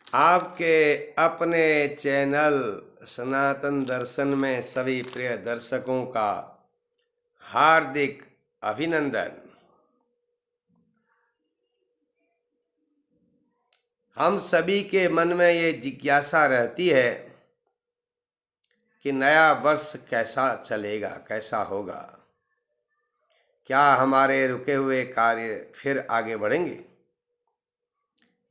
आपके अपने चैनल सनातन दर्शन में सभी प्रिय दर्शकों का हार्दिक अभिनंदन। हम सभी के मन में ये जिज्ञासा रहती है कि नया वर्ष कैसा चलेगा, कैसा होगा, क्या हमारे रुके हुए कार्य फिर आगे बढ़ेंगे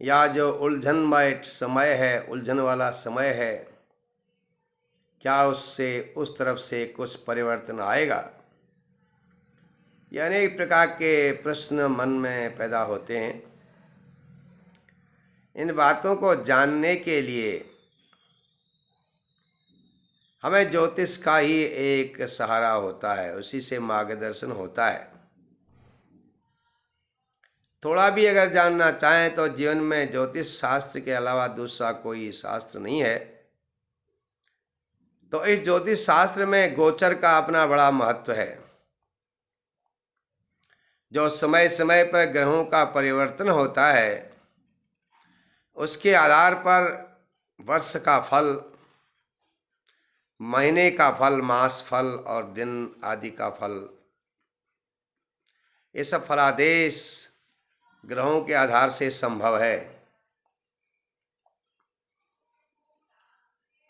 या जो उलझनमय समय है, उलझन वाला समय है, क्या उससे उस तरफ से कुछ परिवर्तन आएगा। ये अनेक प्रकार के प्रश्न मन में पैदा होते हैं। इन बातों को जानने के लिए हमें ज्योतिष का ही एक सहारा होता है, उसी से मार्गदर्शन होता है। थोड़ा भी अगर जानना चाहें तो जीवन में ज्योतिष शास्त्र के अलावा दूसरा कोई शास्त्र नहीं है। तो इस ज्योतिष शास्त्र में गोचर का अपना बड़ा महत्व है। जो समय समय पर ग्रहों का परिवर्तन होता है, उसके आधार पर वर्ष का फल, महीने का फल, मास फल और दिन आदि का फल, ये सब फलादेश ग्रहों के आधार से संभव है।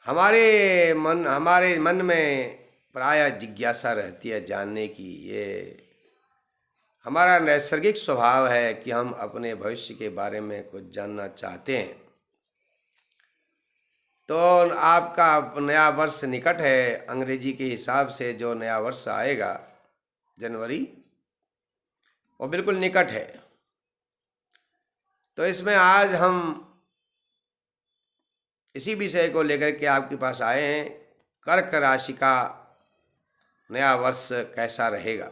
हमारे मन में प्रायः जिज्ञासा रहती है जानने की। ये हमारा नैसर्गिक स्वभाव है कि हम अपने भविष्य के बारे में कुछ जानना चाहते हैं। तो आपका नया वर्ष निकट है। अंग्रेजी के हिसाब से जो नया वर्ष आएगा जनवरी, वो बिल्कुल निकट है। तो इसमें आज हम इसी विषय को लेकर के आपके पास आए हैं। कर्क राशि का नया वर्ष कैसा रहेगा,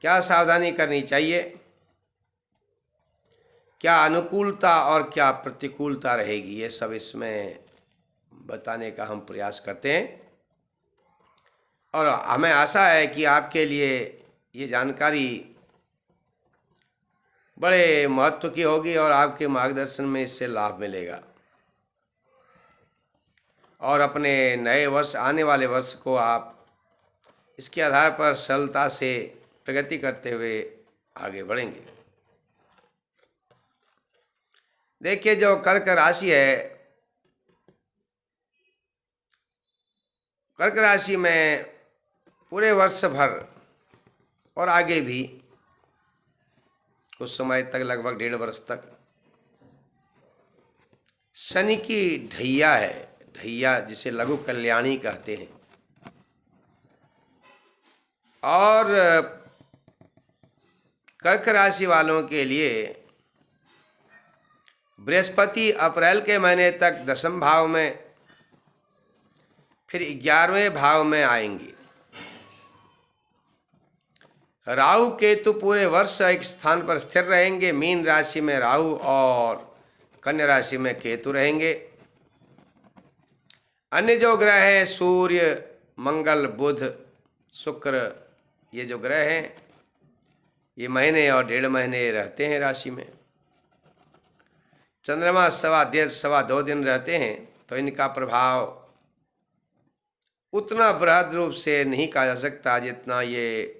क्या सावधानी करनी चाहिए, क्या अनुकूलता और क्या प्रतिकूलता रहेगी, ये सब इसमें बताने का हम प्रयास करते हैं। और हमें आशा है कि आपके लिए ये जानकारी बड़े महत्व की होगी और आपके मार्गदर्शन में इससे लाभ मिलेगा। और अपने नए वर्ष, आने वाले वर्ष को आप इसके आधार पर सरलता से प्रगति करते हुए आगे बढ़ेंगे। देखिए, जो कर्क राशि है, कर्क राशि में पूरे वर्ष भर और आगे भी कुछ समय तक, लगभग 1.5 वर्ष तक शनि की ढैया है। ढैया जिसे लघु कल्याणी कहते हैं। और कर्क राशि वालों के लिए बृहस्पति अप्रैल के महीने तक 10वें भाव में, फिर 11वें भाव में आएंगे। राहु केतु पूरे वर्ष एक स्थान पर स्थिर रहेंगे। मीन राशि में राहु और कन्या राशि में केतु रहेंगे। अन्य जो ग्रह हैं, सूर्य, मंगल, बुध, शुक्र, ये जो ग्रह हैं, ये महीने और 1.5 महीने रहते हैं राशि में। चंद्रमा 1.25 दिन रहते हैं। तो इनका प्रभाव उतना बृहद रूप से नहीं कहा जा सकता जितना ये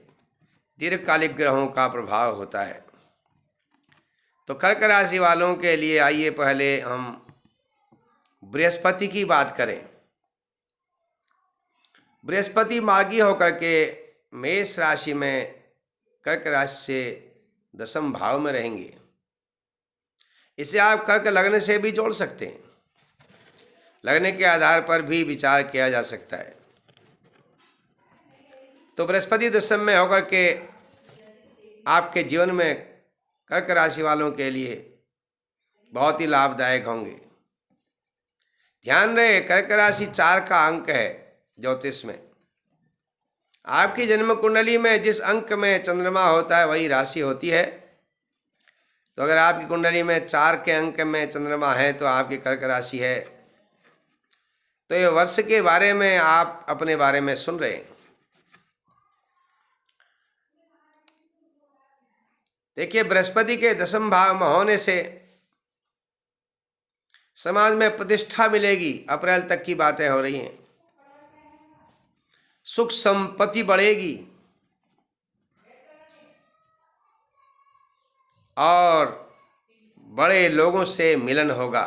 दीर्घकालिक ग्रहों का प्रभाव होता है। तो कर्क राशि वालों के लिए आइए पहले हम बृहस्पति की बात करें। बृहस्पति मार्गी होकर के मेष राशि में कर्क राशि से 10वें भाव में रहेंगे। इसे आप कर्क लगने से भी जोड़ सकते हैं। लगने के आधार पर भी विचार किया जा सकता है। तो बृहस्पति 10वें में होकर के आपके जीवन में कर्क राशि वालों के लिए बहुत ही लाभदायक होंगे। ध्यान रहे, कर्क राशि 4 का अंक है ज्योतिष में। आपकी जन्म कुंडली में जिस अंक में चंद्रमा होता है वही राशि होती है। तो अगर आपकी कुंडली में 4 के अंक में चंद्रमा है तो आपकी कर्क राशि है। तो ये वर्ष के बारे में आप अपने बारे में सुन रहे हैं। देखिए, बृहस्पति के 10वें भाव में होने से समाज में प्रतिष्ठा मिलेगी। अप्रैल तक की बातें हो रही हैं। सुख संपत्ति बढ़ेगी और बड़े लोगों से मिलन होगा।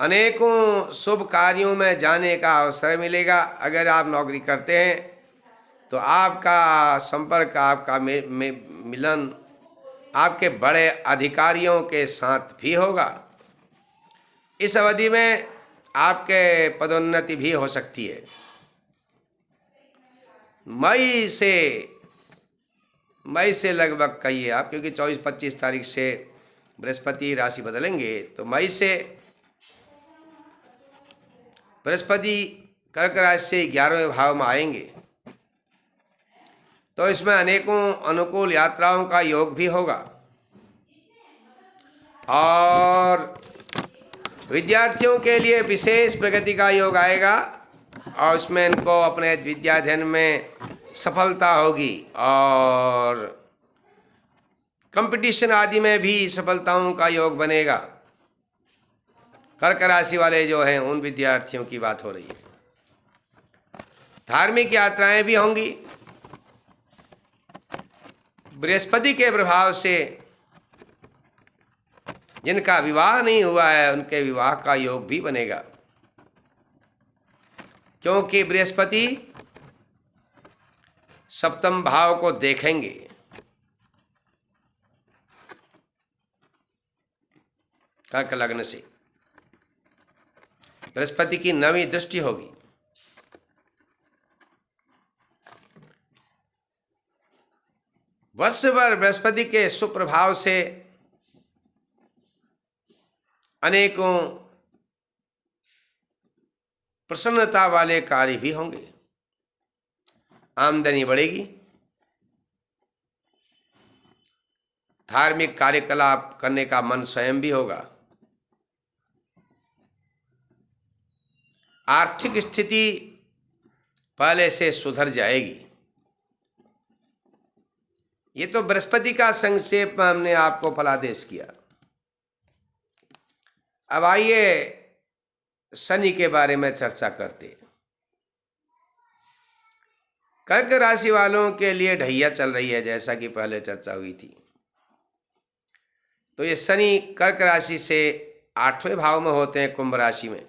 अनेकों शुभ कार्यों में जाने का अवसर मिलेगा। अगर आप नौकरी करते हैं तो आपका संपर्क, आपका मिलन आपके बड़े अधिकारियों के साथ भी होगा। इस अवधि में आपके पदोन्नति भी हो सकती है। मई से लगभग कहिए आप, क्योंकि 24-25 तारीख से बृहस्पति राशि बदलेंगे, तो मई से बृहस्पति कर्क राशि से 11वें भाव में आएंगे, तो इसमें अनेकों अनुकूल यात्राओं का योग भी होगा। और विद्यार्थियों के लिए विशेष प्रगति का योग आएगा और उसमें इनको अपने विद्या अध्ययन में सफलता होगी और कंपटीशन आदि में भी सफलताओं का योग बनेगा। कर्क राशि वाले जो हैं उन विद्यार्थियों की बात हो रही है। धार्मिक यात्राएं भी होंगी। बृहस्पति के प्रभाव से जिनका विवाह नहीं हुआ है उनके विवाह का योग भी बनेगा, क्योंकि बृहस्पति सप्तम भाव को देखेंगे। कर्क लग्न से बृहस्पति की 9वीं दृष्टि होगी। वर्ष भर बृहस्पति के सुप्रभाव से अनेकों प्रसन्नता वाले कार्य भी होंगे। आमदनी बढ़ेगी। धार्मिक कार्यकलाप करने का मन स्वयं भी होगा। आर्थिक स्थिति पहले से सुधर जाएगी। ये तो बृहस्पति का संक्षेप में हमने आपको फलादेश किया। अब आइए शनि के बारे में चर्चा करते हैं। कर्क राशि वालों के लिए ढैया चल रही है, जैसा कि पहले चर्चा हुई थी। तो ये शनि कर्क राशि से 8वें भाव में होते हैं, कुंभ राशि में,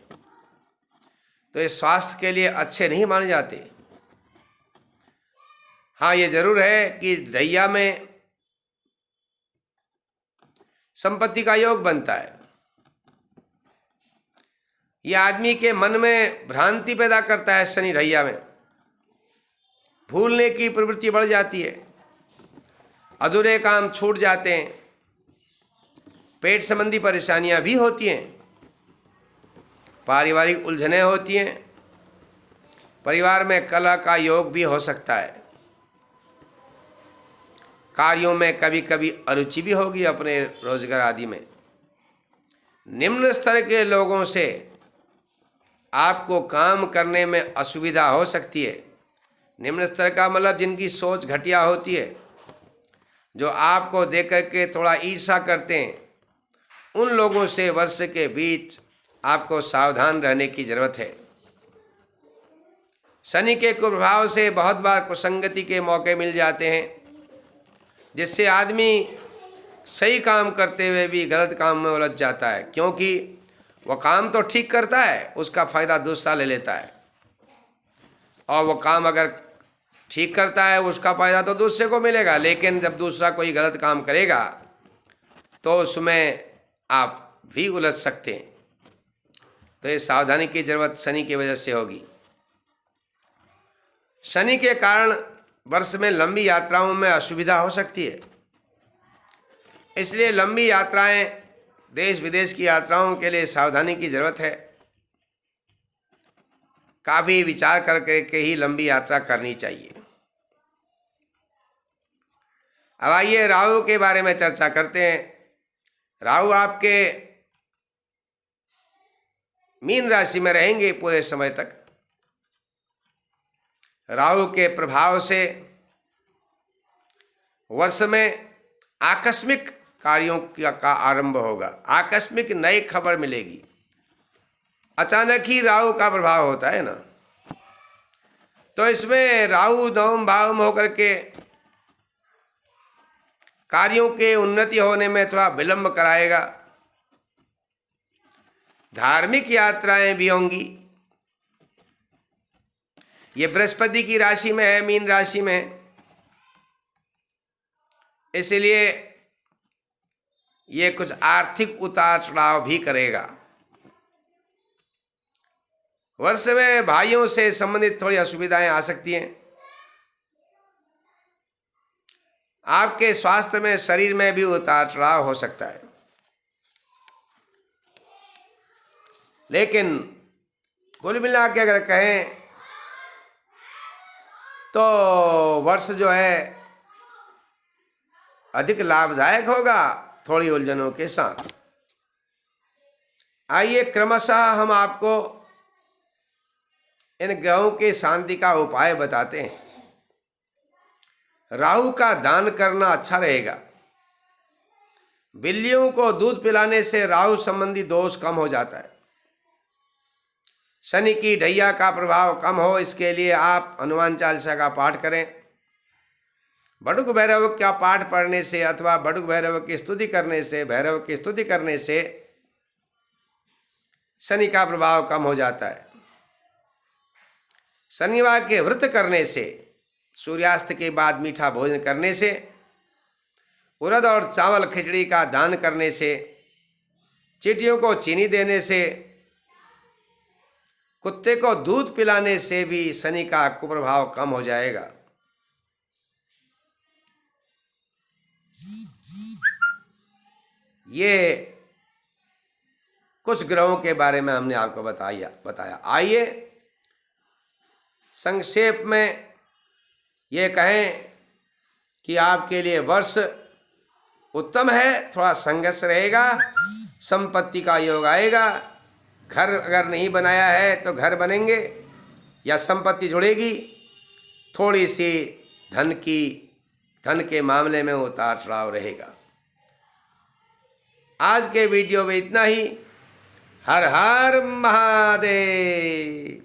तो ये स्वास्थ्य के लिए अच्छे नहीं माने जाते। हाँ, ये जरूर है कि ढैया में संपत्ति का योग बनता है। यह आदमी के मन में भ्रांति पैदा करता है। शनि ढैया में भूलने की प्रवृत्ति बढ़ जाती है, अधूरे काम छूट जाते हैं, पेट संबंधी परेशानियां भी होती हैं, पारिवारिक उलझनें होती हैं, परिवार में कलह का योग भी हो सकता है, कार्यों में कभी कभी अरुचि भी होगी अपने रोजगार आदि में। निम्न स्तर के लोगों से आपको काम करने में असुविधा हो सकती है। निम्न स्तर का मतलब जिनकी सोच घटिया होती है, जो आपको देख कर के थोड़ा ईर्ष्या करते हैं, उन लोगों से वर्ष के बीच आपको सावधान रहने की जरूरत है। शनि के कुप्रभाव से बहुत बार कुसंगति के मौके मिल जाते हैं, जिससे आदमी सही काम करते हुए भी गलत काम में उलझ जाता है, क्योंकि वह काम तो ठीक करता है, उसका फायदा दूसरा ले लेता है। और वह काम अगर ठीक करता है उसका फायदा तो दूसरे को मिलेगा, लेकिन जब दूसरा कोई गलत काम करेगा तो उसमें आप भी उलझ सकते हैं। तो ये सावधानी की जरूरत शनि की वजह से होगी। शनि के कारण वर्ष में लंबी यात्राओं में असुविधा हो सकती है, इसलिए लंबी यात्राएं, देश विदेश की यात्राओं के लिए सावधानी की जरूरत है। काफी विचार करके ही लंबी यात्रा करनी चाहिए। अब आइए राहु के बारे में चर्चा करते हैं। राहु आपके मीन राशि में रहेंगे पूरे समय तक। राहु के प्रभाव से वर्ष में आकस्मिक कार्यों का आरंभ होगा। आकस्मिक नई खबर मिलेगी। अचानक ही राहु का प्रभाव होता है ना, तो इसमें राहु नवम भाव में होकर के कार्यों के उन्नति होने में थोड़ा विलंब कराएगा। धार्मिक यात्राएं भी होंगी। ये बृहस्पति की राशि में है, मीन राशि में, इसलिए ये कुछ आर्थिक उतार चढ़ाव भी करेगा। वर्ष में भाइयों से संबंधित थोड़ी असुविधाएं आ सकती हैं। आपके स्वास्थ्य में, शरीर में भी उतार चढ़ाव हो सकता है। लेकिन कुल मिला के अगर कहें तो वर्ष जो है अधिक लाभदायक होगा, थोड़ी उलझनों के साथ। आइए क्रमशः हम आपको इन ग्रहों के शांति का उपाय बताते हैं। राहु का दान करना अच्छा रहेगा। बिल्लियों को दूध पिलाने से राहु संबंधी दोष कम हो जाता है। शनि की ढैया का प्रभाव कम हो, इसके लिए आप हनुमान चालीसा का पाठ करें। बड़ुक भैरव का पाठ पढ़ने से अथवा बड़ुक भैरव की स्तुति करने से, भैरव की स्तुति करने से शनि का प्रभाव कम हो जाता है। शनिवार के व्रत करने से, सूर्यास्त के बाद मीठा भोजन करने से, उड़द और चावल खिचड़ी का दान करने से, चींटियों को चीनी देने से, कुत्ते को दूध पिलाने से भी शनि का कुप्रभाव कम हो जाएगा। ये कुछ ग्रहों के बारे में हमने आपको बताया। आइए संक्षेप में ये कहें कि आपके लिए वर्ष उत्तम है। थोड़ा संघर्ष रहेगा, संपत्ति का योग आएगा। घर अगर नहीं बनाया है तो घर बनेंगे या संपत्ति जुड़ेगी। थोड़ी सी धन के मामले में उतार चढ़ाव रहेगा। आज के वीडियो में इतना ही। हर हर महादेव।